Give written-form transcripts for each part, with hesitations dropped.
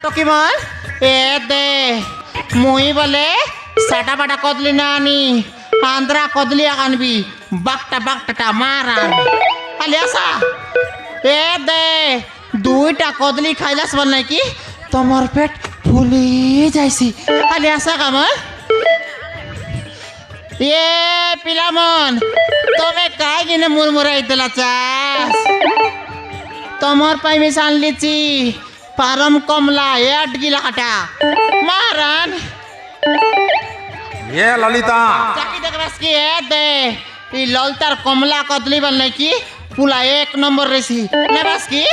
টকিমন এ দে মুই বলে সাটা বাটা কদলি না আনি আন্দ্রা কদলি আনবি বাকটা মারান খালি আসা এ দে দুইটা কদলি খাইলাস বল নাকি তোমার পেট ফুলি যাইছি খালি আসা কামন এ পিলামন তুমি কাই কিনে মুরমুরাই দিলা চাস তোমার পাইমি আনলিছি পারম কমলা 8 গিলা কাটা মারান ये ललिता চাকি দেখবাস কি এ দে এই ললতার কমলা কদলি বল নাকি পুলা 1 নম্বর রেসি নেবাস কি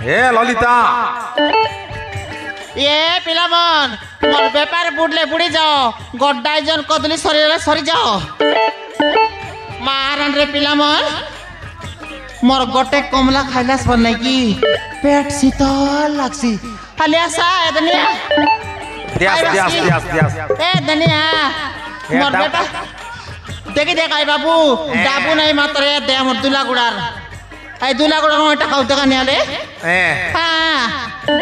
ये ललिता এ পিলামন মোর ব্যাপার বুড়লে বুড়ি যাও গড্ডাইজন কদলি সরি যাও মারান রে পিলামন মোর গোটে কমলা খাইলাস বল নাকি পেট শীতল লাগছি খালি আসা এ দুনিয়া दियास এ দুনিয়া মোর বেটা দেখি দেখাই বাবু ডাবু নাই মাত্র এ দে মোর দুলাগুড়ার এই দুলাগুড়ার এটা খাও দেখা নিয়ালে হ্যাঁ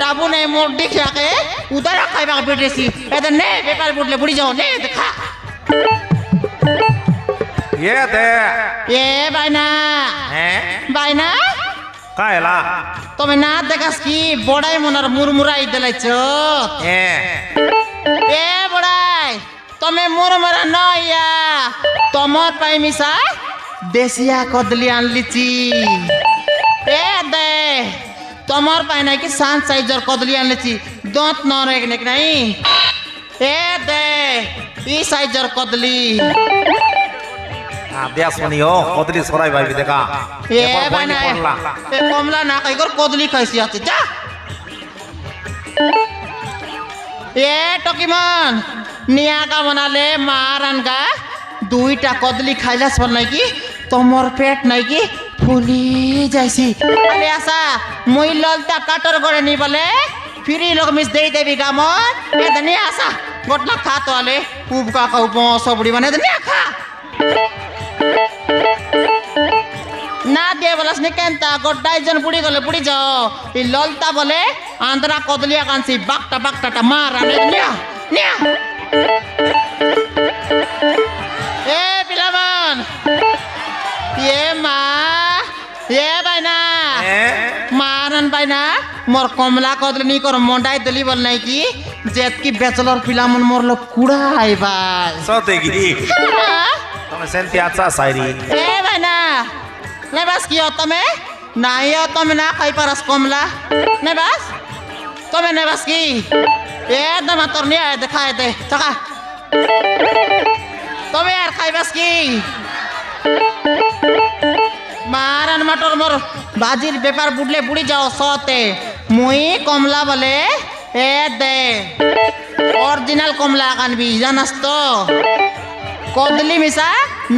ডাবু নাই মোর দেখাকে উদার খাইবা বেটেছি এ নে বেপার বুড়লে বুড়ি যাও নে দেখা ये दे এ বাইনা বাইনা कायला তুমি না দেখাস কি বড়াই মনার মুরমুরাই দিলাইছ এ বড়াই তুমি মুরমুরা নইয়া তোমার পাই মিশা দেশিয়া কদলি আনলিছি এ দে তোমার পাই নাকি সান সাইজর কদলি আনলিছি দন্ত নরে নাকি নাই এ দে ই সাইজর কদলি दियास मनियो कदली सराई भाई देखा এ বাইনা এ কমলা না কইগর কদলি খাইছি আছে যা এ টকিমন নিয়াকা বনালে মারানগা দুইটা কদলি খাইলাস বল নাকি তোমার পেট নাকি ফুলি যাইছি আলে আসা মই ললতা কাটর করে নি বলে ফিরি লোক মিস দেই দেবি গামন এ দনি আসা গটলা খা তো আলে খুব কা খাও সবড়ি মানে দনি খা না দিয়ে বলাস নি কেনতা গড্ডাইজন বুড়ি গলে বুড়ি যাও এই ললতা বলে আন্দ্রা কদলিয়া কানছি বাকটা মার আনে নিয়া নিয়া এ পিলামন এ মা এ বাইনা মারান বাইনা মোর কমলা কদলি নি কর মন্ডাই দলি বল নাই কি যেত কি ব্যাচলর পিলামন মোর লোক কুড়া আইবাই सतेगी তুমি সেন্তি আচ্ছা সাইরি এ বাইনা নে বাস কি তুমি নাই তুমি না খাই পারাস কমলা নে বাস তুমি নে বাস কি এ দমা তোর নিয়ে দেখাই দে চাকা তুমি আর খাই বাস কি মারান মাটর মোর বাজির ব্যাপার বুড়লে বুড়ি যাও সতে মুই কমলা বলে এ দে অরিজিনাল কমলা কানবি জানাস তো কদলি মিশা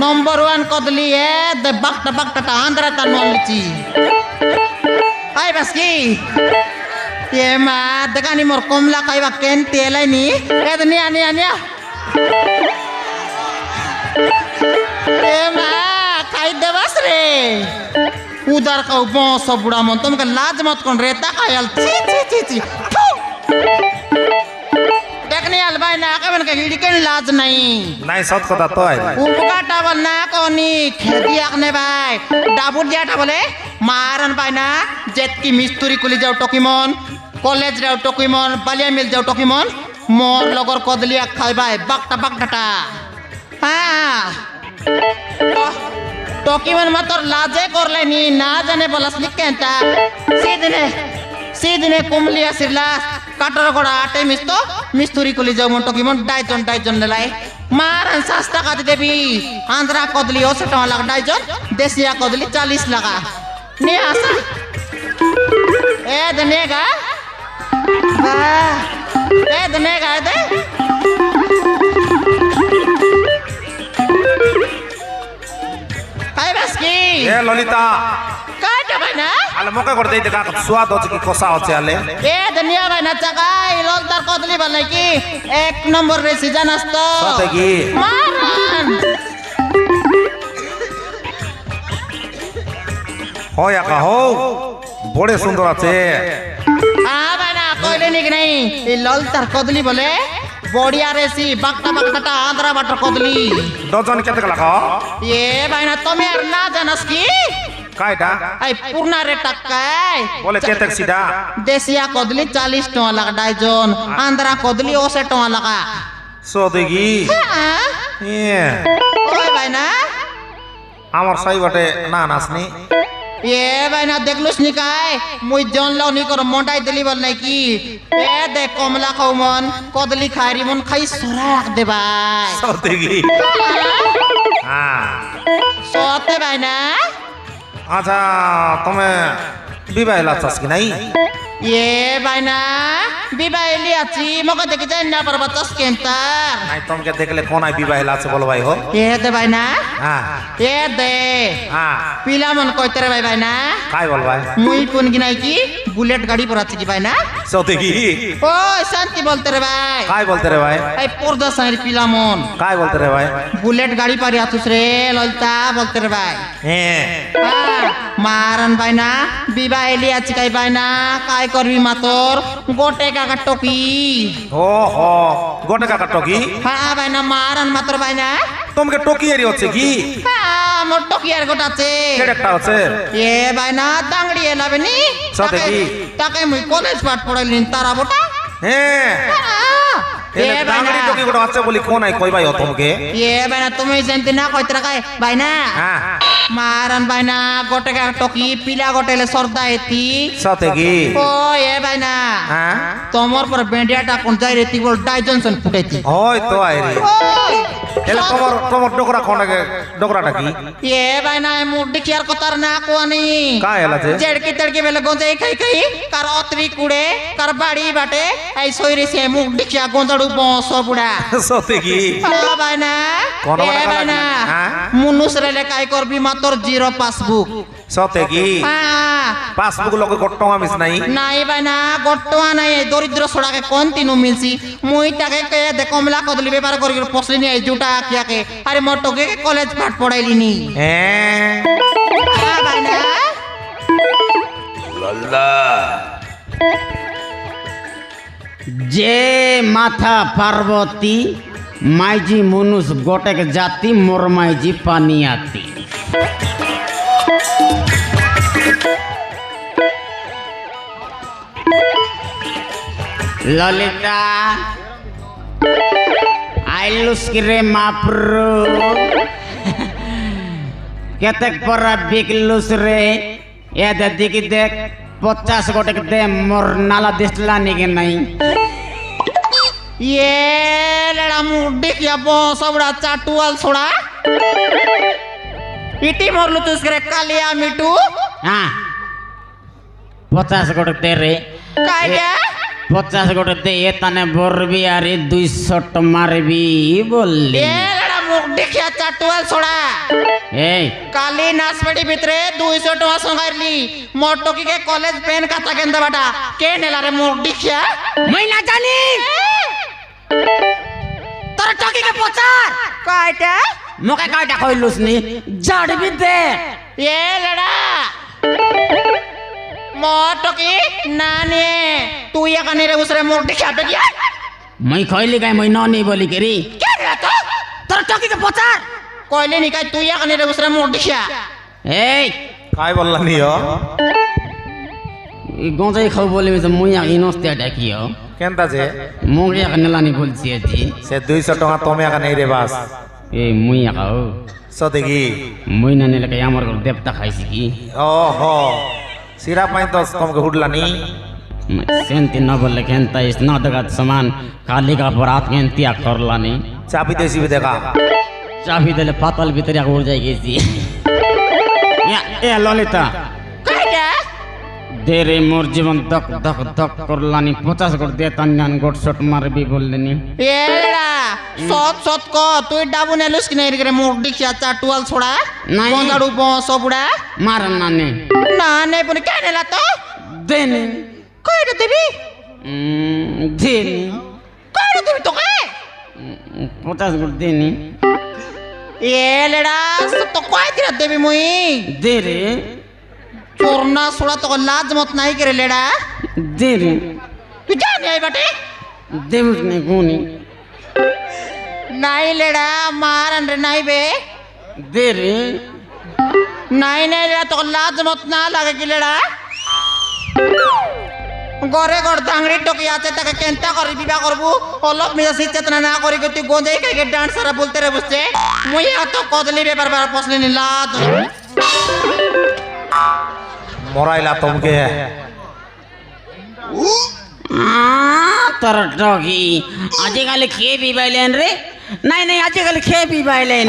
নম্বর 1 কদলি এ দে বাকটা আন্দ্রা তার নলিছি আই বাস কি এ মা দেখানি মোর কমলা খাইবা কেন তেলাইনি এ নিয়া নিয়া নিয়া এ মা খাই দেবাস রে উদার খাও বস বুড়া মন তোমাকে লাজ মত কোন রে তাকায়াল ছি দেখনি আলবাই না কেমন কে হিড়কেন লাজ নাই নাই সত কথা তো আই উপকাটা বল না কোনি খেদি আকনে ভাই ডাবুর দিয়াটা বলে মারান পাই না জেতকি মিস্তুরি কুলি যাও টকিমন কলেজ যাও টকিমন বালিয়া মিল যাও টকিমন মোর লগর কদলিয়া খাইবাই বাকটা হ্যাঁ টকিমন মাতর লাজে করলে নি না জানে বলাস নি কেনটা সেদিনে কুমলিয়া সিরলা কাটর গড়া আটে মিস্তুরি কুলি যাও মন টকিমন ডাইজন লাই মারান 7 টাকা দেবি আন্দ্রা কদলি 80 টাকা লাগ ডাইজন দেশিয়া কদলি 40 টাকা নে আসা এ দনেগা বা এ দনেগা দে আই বাস কি এ ললিতা কাটা বাইনা আলে মকে করে দেই দেখা স্বাদ হচ্ছে কি কষা হচ্ছে আলে এ দুনিয়া বাইনা চাকাই ললতার কদলি বল নাকি 1 নম্বর রেসি জানাস তো সতেগি মারান হয় একা হও বড়ে সুন্দর আছে আ বুঝলে নাকি নাই এই ললতার কদলি বলে বড়িয়া রেসি বাকটা বাকটা আন্ধ্রা বাটার কদলি ডজন কেতে লাখ এ ভাইনা তুমি আর না জানাস কি কাইটা এই পুরনা রে টাকায় বলে কেতে সিধা দেশিয়া কদলি 40 টাকা লাগা ডাইজন আন্ধ্রা কদলি 80 টাকা লাগা সদেগি হ্যাঁ ওই ভাইনা আমার সাই বটে না নাসনি এ ভাইনা দেখলুস নি কাই মুই জনলাও নি কর মন্ডাই দিলি বল নাই কি এ দেখ কমলা খাওমন কদলি খাইরি মন খাই সরা রাখ দে ভাই সদেগি হ্যাঁ সতে ভাইনা আচ্ছা তুমি বিবাহ লাচাস কি নাই এ ভাইনা বিবাইলি আছি মকে দেখি যাই না পারবা তস কেন্তার নাই তোমাকে দেখলে কোন আই বিবাহ লাচে বলো ভাই হো এ দে ভাইনা হ্যাঁ এ দে হ্যাঁ পিলা মন কইতে রে ভাইনা কাই বল ভাই মুই কোন গিনাই কি বুলেট গাড়ি পর আছে কি ভাইনা সদেগি ও শান্তি বলতে রে ভাই কাই বলতে রে ভাই এই পর্দা সাইর পিলা মন কাই বলতে রে ভাই বুলেট গাড়ি পারি আতুস রে ললতা বলতে রে ভাই হ্যাঁ মারন ভাইনা বিবাহ এলি আছি কাই ভাইনা কাই করবি মাতর গোটে কাকা টকি ও হো গোটে কাকা টকি হ্যাঁ ভাইনা মারন মাতর ভাইনা তোমাকে টকি এরি হচ্ছে কি হ্যাঁ মোর টকি আর গোটাছে কেডেকটা হচ্ছে এ ভাইনা দাংড়ি এলাবে নি সাথে কি? তাকে মুই কলেজ পাঠ পড়াইলি তারা বটা হ্যাঁ এ এনে ভাইনা ডাঙড়ি টকি গোটা আছে বলি কোন আই কই ভাই তোমাকে এ ভাইনা তুমি জানতে না কইতে রাখাই ভাইনা হ্যাঁ মারন ভাইনা গোটে কাকা টকি পিলা গোটেলে সর্দা এতি সাথে কি ও এ ভাইনা হ্যাঁ তোমার পর বেন্ডিয়াটা কোন যাই রে তিবল ডাইজনসন ফুটাইতি ওই তো আইরি ওই এলে তোমার ডোকরা কোনকে ডোকরাটা কি এ ভাইনা মুডি কি আর কথার না কোয়ানি কাই এলাছে জেড়কি তড়কি বেলে গঞ্জাই খাই খাই কার অতরি কুড়ে কার বাড়ি বাটে এই সইরে সে মুডি কি গঞ্জাড়ু বস বুড়া সতে কি ও ভাইনা কোন এ বাটা ভাইনা হ্যাঁ? মুনুস রে কাই করবি মাতর জিরো পাসবুক সতে কি হ্যাঁ পাসবুক লোক গট্টমা মিস নাই নাই ভাইনা গট্টয়া নাই দরিদ্র ছড়াকে কোন তিনু মিলছি মুই তাকে কে দে কমলা কদলি ব্যাপার করি পছলি নি জুটা কিয়াকে আরে মোর তোকে কলেজ পাঠ পড়াইলি নি হ্যাঁ হ্যাঁ ভাইনা যে মাথা পার্বতী মাইজি মনুষ গোটেক জাতি মোর মাইজি পানিয়াতি ললিতা আইলুস রে মাপ্রু কেতেক পরা বিকলুস রে এ দিকে দেখ 50 গোটেক দে মোর নালা দিসলা নিকে নাই ये लड़ा मुड्डी क्या बॉस बड़ा चाटुआल छोड़ा इटी मोरलू तो इसके कालिया मिटू হ্যাঁ 50 গোটেক দে রে काय क्या 50 গোটেক দে এ তানে বরবি আরে 200 মারবি বললি ये लड़ा मुड्डी क्या चाटुआल छोड़ा এই काली नासपड़ी भितरे 200 टका संगारली मोटोकी के कॉलेज पेन का तकेंदा बाटा के नेला रे मुड्डी क्या মই না জানি তোর টকি কে পচার काय क्या মোকে কয়টা কইলুস নি জাড়বি দে ये लड़ा मोटोकी नानी तू ये कने रे उसरे मुड्डी क्या पे क्या মই কইলি গাই মই ননি বলি কেরি क्या रे तो তোর টকি কে পচার কইলে নি কাই তুই এখানে রে বসরা মোর দিশা এই কাই বললা নিও ই গঞ্জাই খাও বলি মিছে মই আ ইনস্তে ডাকিও কেনতা যে মোকে এক নেলানি বলছি আজি সে 200 টাকা তুমি একা নেই রে বাস এই মই আও সতে কি মই না নিলে কে আমার ঘর দেবতা খাইছি কি ও হো সিরা পাই তো তোমাকে হুডলানি সেন্তি না বললে কেনতা স্নাতকাত সমান কালি का अपराध কেনতিয়া করলানি চাবি দেছি দেখা চাবি দিলে পাতাল ভিতরে উড় যাই গেছি এ ললিতা কাইটা দে রে মোর জীবন ধক ধক ধক করলানি 50 গোট দে তান্যান গোট শট মারবি বললেনি এড়া সত সত ক তুই ডাবু নেলুস কি নাই রে মোর দিশা চাটুয়াল ছড়া নাই। গন্দাড়ু বস বুড়া মার নানে না নে বনি কে নেলা তো দেনি কইটা দিবি দেনি কইটা দিবি তো কে 50 গোট দেনি এলেড়া তো কই দিরা দেবি মুই দে রে চোরনা ছড়া তো লাজ মত নাই করে লেড়া দে রে তুই জান নি আই বাটে দেবুস নে কোনি নাই লেড়া মারান রে নাই বে দে রে নাই নাই লেড়া তো লাজ মত না লাগে কি লেড়া ঘরে ঘর ডাঙরি টকি আছে তাকে কেনতা করি বিবাহ করবো অলপ মেজাজ চেতনা না করি তুই গোঁজাই খাইকে ডান্সারা বলতে রে বুঝছে মুই এত কদলি ব্যাপার বার পছলি নি লাজ মরাইলা তোমকে তোর ডগি আজিকালি খেয়ে পিবাইলেন রে নাই নাই আজিকালি খেয়ে পিবাইলেন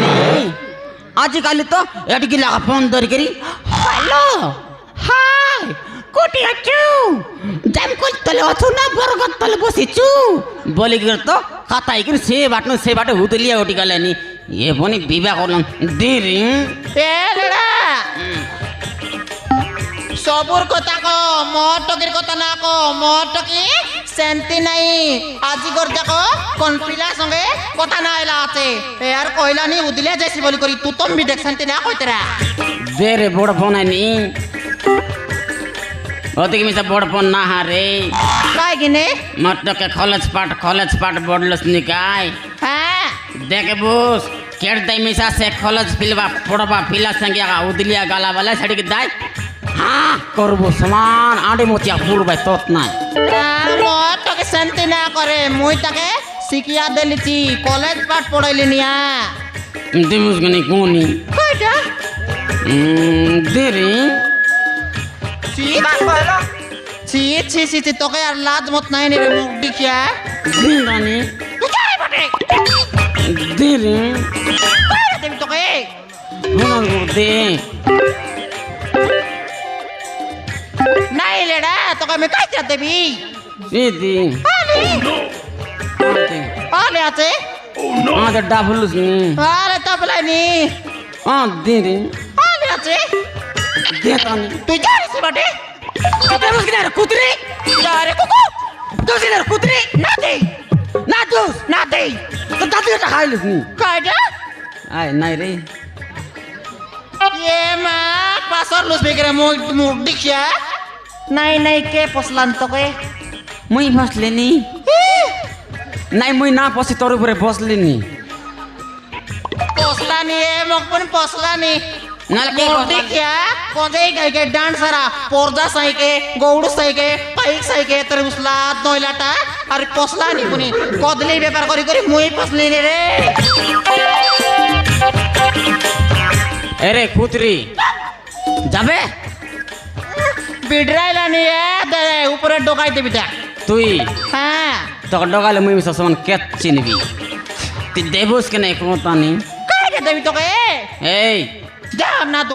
আজিকালি তো এটিকি লাগা ফোন ধরি করি হ্যালো হাই কোটি আছু জামকুল তলে অছু না বরগত তলে বসিছু বলি গির তো কাতাই করে সে বাটে হুতলিয়া উঠি গেলেনি এ বনি বিবাহ করলাম দিরি এ লেড়া সবুর কথা ক মোর টকির কথা না ক মোর টকি শান্তি নাই আজি গর দেখো কোন পিলা সঙ্গে কথা না এলা আছে এ আর কইলা নি উদিলে যাইছি বলি করি তু তুমি দেখ শান্তি না কইতরা দে রে বড় ফোন আনি ওদিকে মিশা বড় ফোন না হারে কাই গিনে মটকে কলেজ পাট বড়লস নিকাই হ্যাঁ দেখে বুস কেট দাই মিশা সে কলেজ পিলবা পড়বা পিলা সঙ্গে উদলিয়া গালা বালা ছাড়ি দাই হ্যাঁ করবো সমান আড়ে মতিয়া পুরবাই তত নাই মোর টকে শান্তি না করে মুই তাকে শিখিয়া দিলিছি কলেজ পাঠ পড়াইলি নিয়া দিবুস গনি কোনি কইটা দেরি ছি ছি ছি ছি তোকে আর লাজ মত নাই রে মুখ দেখিয়া দিরানি দেরি দেবি তোকে হনার দে নাই লেড়া তোকে আমি কাইতে দেবি দিদি আলে আছে আমাদের ডাবলুস নি আরে তাবলাই নি দেরি আলে আছে দেতানি তুই জানিস বাটে দেবুস কিনার কুতরি আরে কুকু দোসিনার কুতরি না দে না দোস না দে তো দাদু এটা খাইলুস নি কাইটা আয় নাই রে এ মা পাসর লুস বেগরে মুখ মুখ দেখিয়া নাই নাই কে পছলান তোকে মুই বসলেনি নাই মুই না পছি তোর উপরে বসলেনি পছলানি এ মুখ পন পছলানি নালে কে মুখ বসলানি দেখিয়া কোজেই গাইকে ডান্সারা পর্দা সাইকে গৌড় সাইকে পাইক সাইকে তোর উসলাত নইলাটা আর পছলানি পুনি কদলি ব্যাপার করি করি মুই পছলিনি রে এরে কুতরি যাবে বিডরাইলানি এ দে উপরে ডোকাই দিবি দেখ তুই হ্যাঁ তোকে ডগালে মুই মিশা সমান কেত চিনবি তুই দেবুস কে নাই কোতানি কাইটা দেবি তোকে এই যা না তো